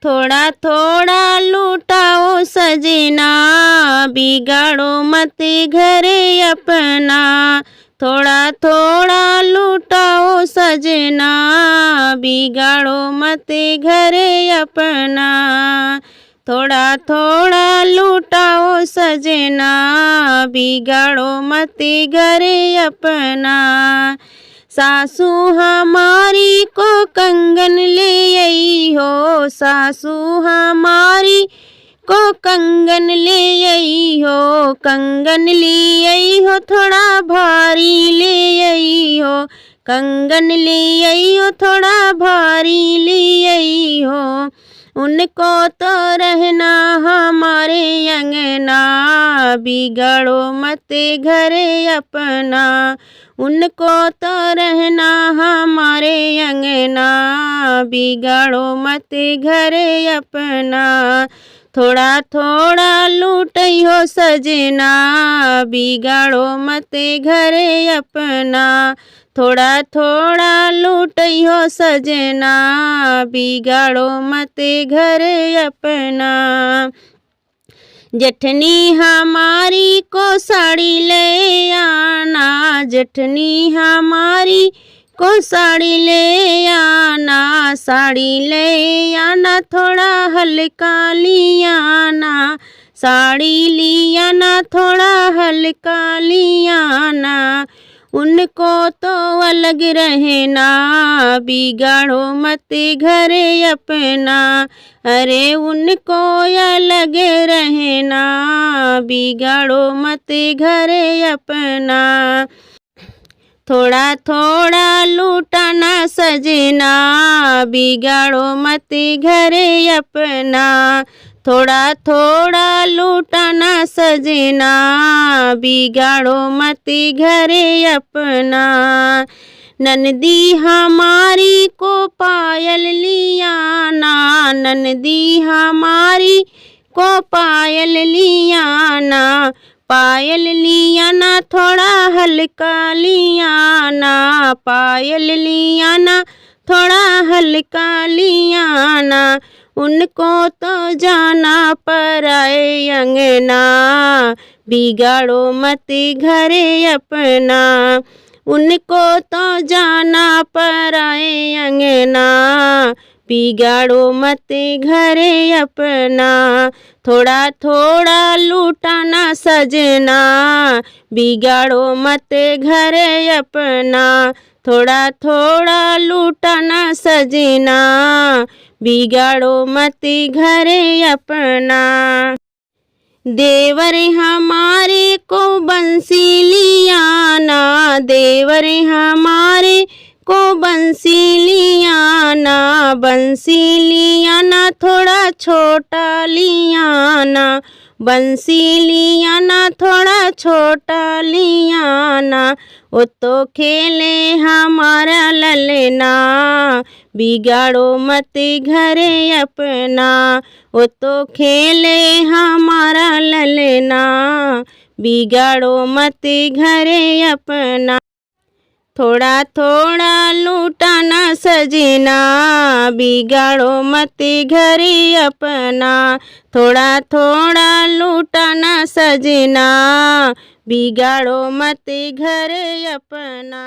थोड़ा थोड़ा लूटाओ सजना, बिगाड़ो मत घरे अपना। थोड़ा थोड़ा लूटाओ सजना, बिगाड़ो मत घरे अपना। थोड़ा थोड़ा लूटाओ सजना, बिगाड़ो मत घरे अपना। सासू हमारी को कंगन ले आई हो, सासू हमारी को कंगन ले आई हो। कंगन ले आई हो थोड़ा भारी ले आई हो, कंगन ले आई हो थोड़ा भारी ले आई हो। उनको तो रहना हमारे अंगना, बिगाड़ो मत घरे अपना। उनको तो रहना हमारे अंगना, बिगाड़ो मत घरे अपना। थोड़ा थोड़ा लूटइहो सजना, बिगाड़ो मत घरे अपना। थोड़ा थोड़ा लूटइहो सजना, बिगाड़ो मत घरे अपना। जेठनी हमारी को साड़ी ले आना, जेठनी हमारी को साड़ी ले आना। साड़ी ले आना थोड़ा हल्का लियाना, साड़ी लियाना थोड़ा हल्का लियाना। उनको तो अलग रहना, बिगाड़ो मत घरे अपना। अरे उनको अलग रहना, बिगाड़ो मत घरे अपना। थोड़ा थोड़ा लूटाना सजना, बिगाड़ो मत घरे अपना। थोड़ा थोड़ा लूटाना सजना, बिगाड़ो मत घरे अपना। ननदी हमारी को पायल लियाना, ननदी हमारी को पायल लियाना। पायल लियाना थोड़ा हल्का लियाना, पायल लियाना थोड़ा हल्का लियाना। उनको तो जाना पराए अंगना, बिगाड़ो मत घरे अपना। उनको तो जाना पराए अंगना, बिगाड़ो मत घरे अपना। थोड़ा थोड़ा लूटाना सजना, बिगाड़ो मत घरे अपना। थोड़ा थोड़ा लूटाना सजना, बिगाड़ो मत घरे अपना। देवर हमारे को बंसी लियाना, देवर हमारे को बंसी लियाना। बंसी लियाना थोड़ा छोटा लियाना, बंसी लियाना थोड़ा छोटा लियाना। वो तो खेले हमारा ललना, बिगाड़ो मत घरे अपना। वो तो खेले हमारा ललना, बिगाड़ो मत घरे अपना। थोड़ा थोड़ा लूटाना सजना, बिगाड़ो मत घरे अपना। थोड़ा थोड़ा लूटाना सजना, बिगाड़ो मत घरे अपना।